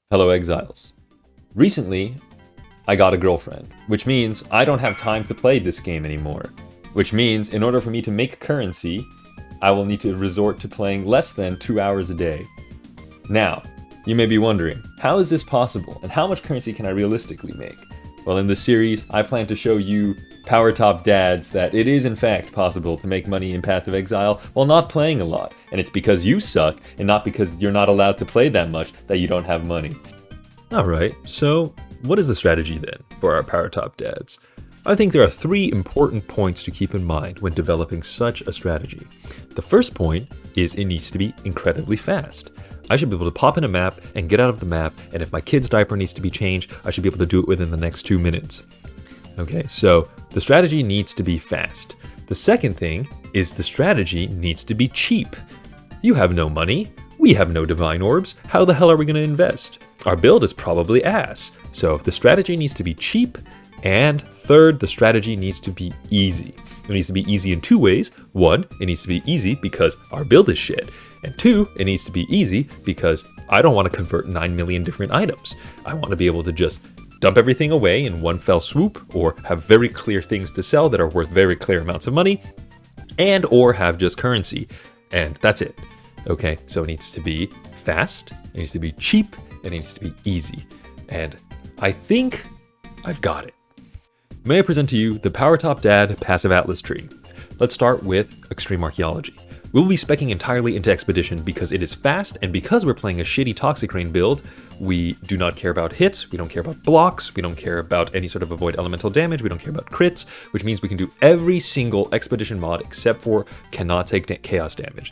Hello, exiles. Recently, I got a girlfriend, which means I don't have time to play this game anymore. Which means in order for me to make currency, I will need to resort to playing less than 2 hours a day. Now, you may be wondering, how is this possible and how much currency can I realistically make? Well, in this series, I plan to show you power top dads that it is in fact possible to make money in Path of Exile while not playing a lot, and it's because you suck and not because you're not allowed to play that much that you don't have money. Alright, so what is the strategy then for our power top dads? I think there are 3 important points to keep in mind when developing such a strategy. The first point is it needs to be incredibly fast. I should be able to pop in a map and get out of the map, and if my kid's diaper needs to be changed, I should be able to do it within the next 2 minutes. Okay, so the strategy needs to be fast. The second thing is the strategy needs to be cheap. You have no money, we have no divine orbs, how the hell are we going to invest? Our build is probably ass. So the strategy needs to be cheap, and third, the strategy needs to be easy. It needs to be easy in 2 ways. 1, it needs to be easy because our build is shit. And 2, it needs to be easy because I don't want to convert 9 million different items. I want to be able to just dump everything away in one fell swoop, or have very clear things to sell that are worth very clear amounts of money, and or have just currency. And that's it. Okay, so it needs to be fast, it needs to be cheap, and it needs to be easy. And I think I've got it. May I present to you the Power Top Dad Passive Atlas Tree. Let's start with Extreme Archaeology. We'll be speccing entirely into Expedition because it is fast, and because we're playing a shitty Toxic Rain build, we do not care about hits, we don't care about blocks, we don't care about any sort of avoid elemental damage, we don't care about crits, which means we can do every single Expedition mod except for cannot take chaos damage.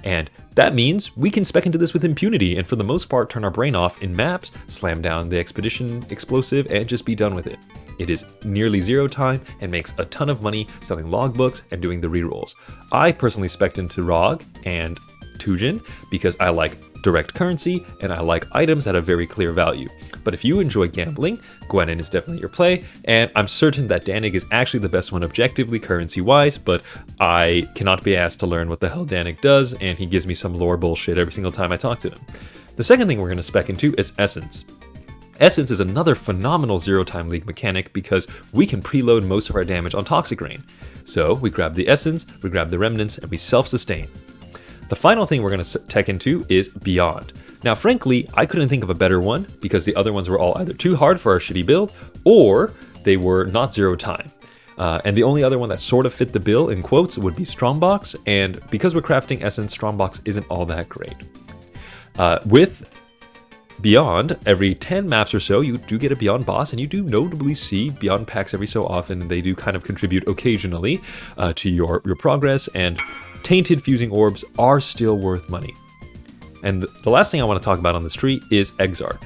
And that means we can spec into this with impunity and for the most part turn our brain off in maps, slam down the Expedition explosive, and just be done with it. It is nearly 0 time and makes a ton of money selling logbooks and doing the rerolls. I personally spec'd into Rog and Tujin because I like direct currency and I like items that have very clear value. But if you enjoy gambling, Gwenin is definitely your play, and I'm certain that Danig is actually the best one objectively currency-wise, but I cannot be asked to learn what the hell Danig does, and he gives me some lore bullshit every single time I talk to him. The second thing we're going to spec into is Essence. Essence is another phenomenal 0-time league mechanic because we can preload most of our damage on Toxic Rain. So we grab the Essence, we grab the Remnants, and we self-sustain. The final thing we're going to tech into is Beyond. Now frankly, I couldn't think of a better one because the other ones were all either too hard for our shitty build, or they were not 0 time. And the only other one that sort of fit the bill, in quotes, would be Strongbox, and because we're crafting Essence, Strongbox isn't all that great. With Beyond, every 10 maps or so, you do get a Beyond boss, and you do notably see Beyond packs every so often, and they do kind of contribute occasionally to your progress, and Tainted Fusing Orbs are still worth money. And the last thing I want to talk about on this tree is Exarch.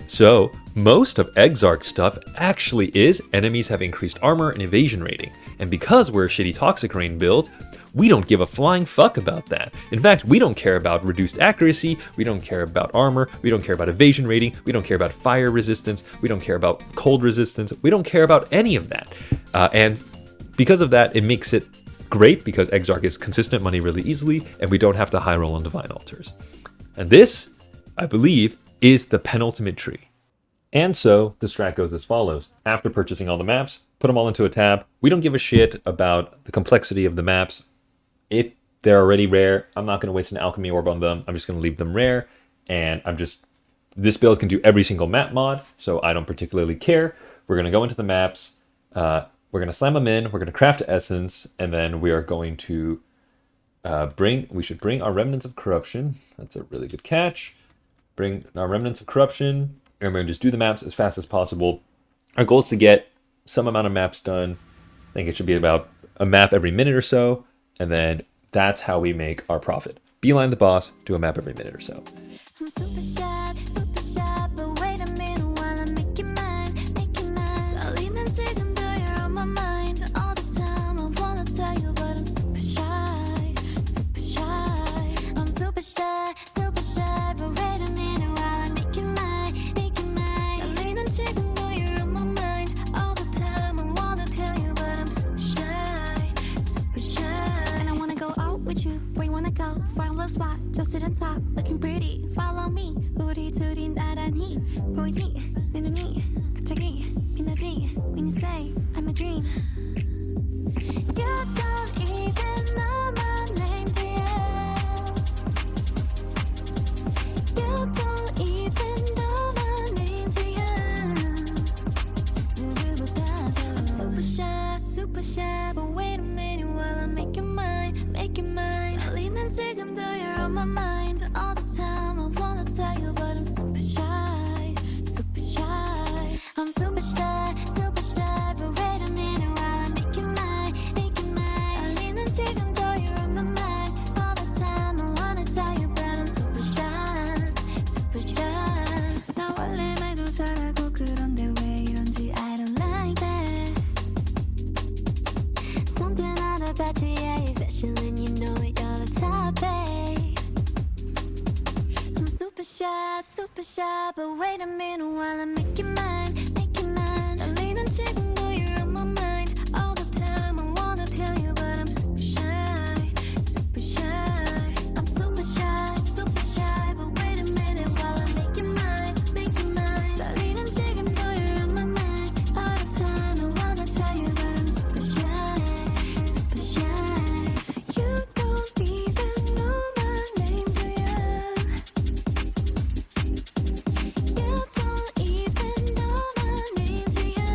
So, most of Exarch's stuff actually is enemies have increased armor and evasion rating, and because we're a shitty Toxic Rain build, we don't give a flying fuck about that. In fact, we don't care about reduced accuracy, we don't care about armor, we don't care about evasion rating, we don't care about fire resistance, we don't care about cold resistance, we don't care about any of that. And because of that, it makes it great because Exarch is consistent money really easily, and we don't have to high roll on Divine Altars. And this, I believe, is the penultimate tree. And so, the strat goes as follows. After purchasing all the maps, put them all into a tab. We don't give a shit about the complexity of the maps. If they're already rare, I'm not going to waste an alchemy orb on them. I'm just going to leave them rare, and this build can do every single map mod, so I don't particularly care. We're going to go into the maps, we're going to slam them in, we're going to craft Essence, and then we are going to we should bring our Remnants of Corruption. That's a really good catch. Bring our Remnants of Corruption, and we're going to just do the maps as fast as possible. Our goal is to get some amount of maps done. I think it should be about a map every minute or so, and then that's how we make our profit. Beeline the boss, do a map every minute or so. I'm super shy, but wait a minute while I make it mine. Darling, until you're on my mind all the time. I wanna tell you, but I'm super shy. I'm super shy, but wait a minute while I make it mine. Darling, until you're on my mind all the time. I wanna tell you, but I'm super shy. And I wanna go out with you. Where you wanna go? Find a little spot, just sit and talk, looking pretty. Follow me, hootie tootie 보이지 내 눈이 갑자기 빛나지 when you say I'm a dream. You don't even know my name, dear. You don't even know my name, dear. 누구보다도 I'm super shy, but wait a minute while I make you mine, make you mine. 떨리는 지금도 you're on my mind all the time. I wanna tell you, but I'm super shy, super shy. I'm super shy, but wait a minute while I make you mine, make you mine. 떨리는 지금도 you're on my mind all the time. I wanna tell you, but I'm super shy, super shy. 나 원래 말도 잘하고 그런데 왜 이런지 I don't like that. Something out about you, yeah, you're special and you know it, you're the top, babe. I'm super shy, but wait a minute while I make you mine, make you mine. 떨리는 지금도 you're on my mind all the time. I wanna tell you, but I'm super shy, super shy. I'm super shy, but wait a minute while I make you mine, make you mine. 떨리는 지금도 you're on my mind all the time. I wanna tell you, but I'm super shy, super shy. You don't even know my name, do you? You don't even know my name, do you?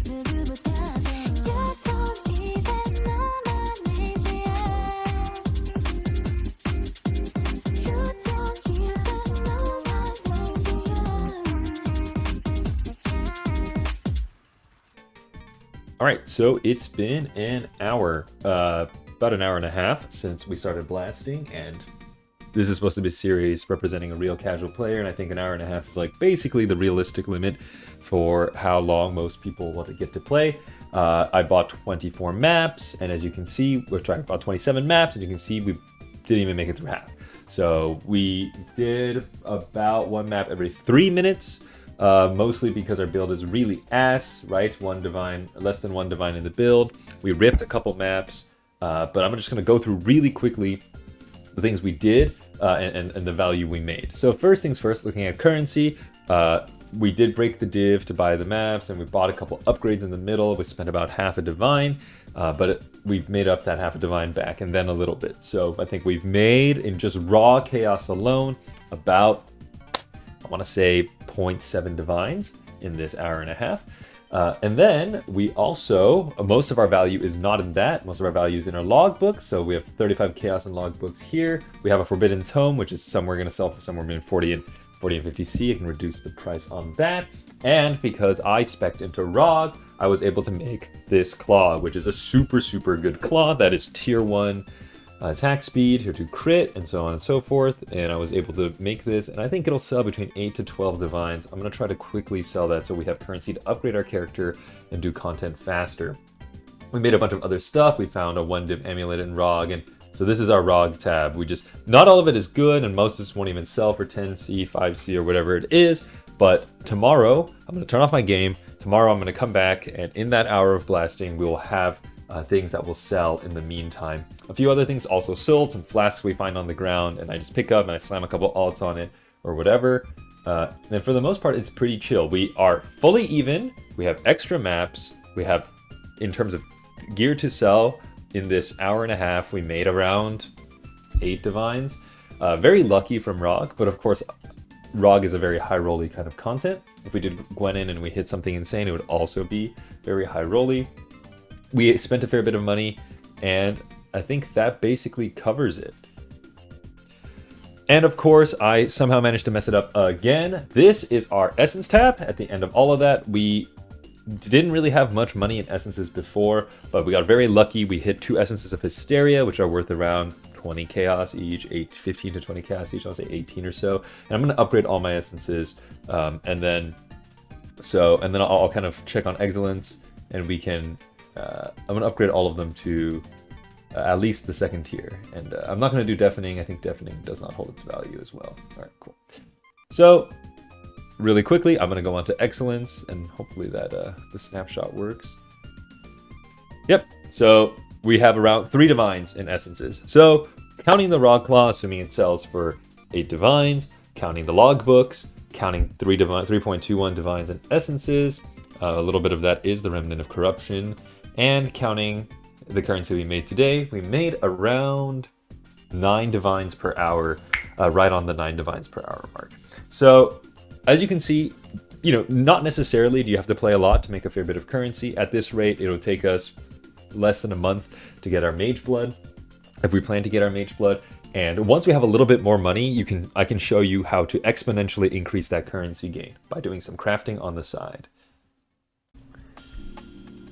누구보다도 You don't even know my name, do you? You don't even know my name, do you? All right, so it's been an hour, about an hour and a half since we started blasting, and this is supposed to be a series representing a real casual player, and I think an hour and a half is like basically the realistic limit for how long most people want to get to play. I bought 24 maps, and as you can see, we're trying about 27 maps, and you can see we didn't even make it through half. So we did about one map every 3 minutes. Mostly because our build is really ass, right? One divine, less than one divine in the build. We ripped a couple maps, but I'm just going to go through really quickly the things we did and the value we made. So first things first, looking at currency, we did break the div to buy the maps, and we bought a couple upgrades in the middle. We spent about half a divine, but we've made up that half a divine back and then a little bit. So I think we've made, in just raw chaos alone, about, I want to say 0.7 divines in this hour and a half. And then we also, most of our value is not in that. Most of our value is in our logbook. So we have 35 chaos in logbooks here. We have a forbidden tome, which is somewhere going to sell for somewhere between 40 and 50C. I can reduce the price on that. And because I spec'd into ROG, I was able to make this claw, which is a super, super good claw that is tier 1 attack speed, tier 2 crit, and so on and so forth. And I was able to make this, and I think it'll sell between 8 to 12 divines. I'm going to try to quickly sell that so we have currency to upgrade our character and do content faster. We made a bunch of other stuff. We found a 1-div amulet in ROG, and so this is our ROG tab. We just, not all of it is good, and most of this won't even sell for 10C, 5C, or whatever it is. But tomorrow, I'm going to turn off my game. Tomorrow, I'm going to come back, and in that hour of blasting, we will have things that will sell in the meantime. A few other things also sold, some flasks we find on the ground, and I just pick up and I slam a couple alts on it or whatever. And for the most part, it's pretty chill. We are fully even. We have extra maps. We have, in terms of gear to sell, in this hour and a half, we made around 8 divines. Very lucky from ROG, but of course, ROG is a very high rolly kind of content. If we did Gwen in and we hit something insane, it would also be very high rolly. We spent a fair bit of money, and I think that basically covers it. And of course, I somehow managed to mess it up again. This is our essence tab. At the end of all of that, we didn't really have much money in essences before, but we got very lucky. We hit 2 essences of Hysteria, which are worth around 20 chaos each, 15 to 20 chaos each, I'll say 18 or so. And I'm going to upgrade all my essences, and then I'll kind of check on excellence, and we can, I'm going to upgrade all of them to at least the 2nd tier. And I'm not going to do deafening. I think deafening does not hold its value as well. All right, cool. So really quickly, I'm going to go on to excellence, and hopefully that the snapshot works. Yep, so we have around 3 divines in essences. So counting the raw claw, assuming it sells for 8 divines, counting the logbooks, counting 3.21 divines and essences. A little bit of that is the remnant of corruption, and counting the currency we made today, we made around 9 divines per hour, right on the 9 divines per hour mark. So as you can see, you know, not necessarily do you have to play a lot to make a fair bit of currency. At this rate, it'll take us less than a month to get our mage blood, if we plan to get our mage blood. And once we have a little bit more money, I can show you how to exponentially increase that currency gain by doing some crafting on the side.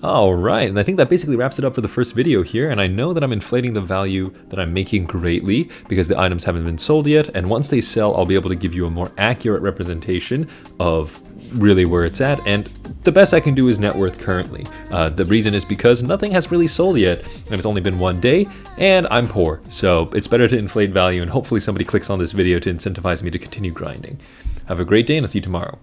All right, and I think that basically wraps it up for the first video here, and I know that I'm inflating the value that I'm making greatly because the items haven't been sold yet, and once they sell, I'll be able to give you a more accurate representation of really where it's at, and the best I can do is net worth currently. The reason is because nothing has really sold yet, and it's only been 1 day, and I'm poor, so it's better to inflate value, and hopefully somebody clicks on this video to incentivize me to continue grinding. Have a great day, and I'll see you tomorrow.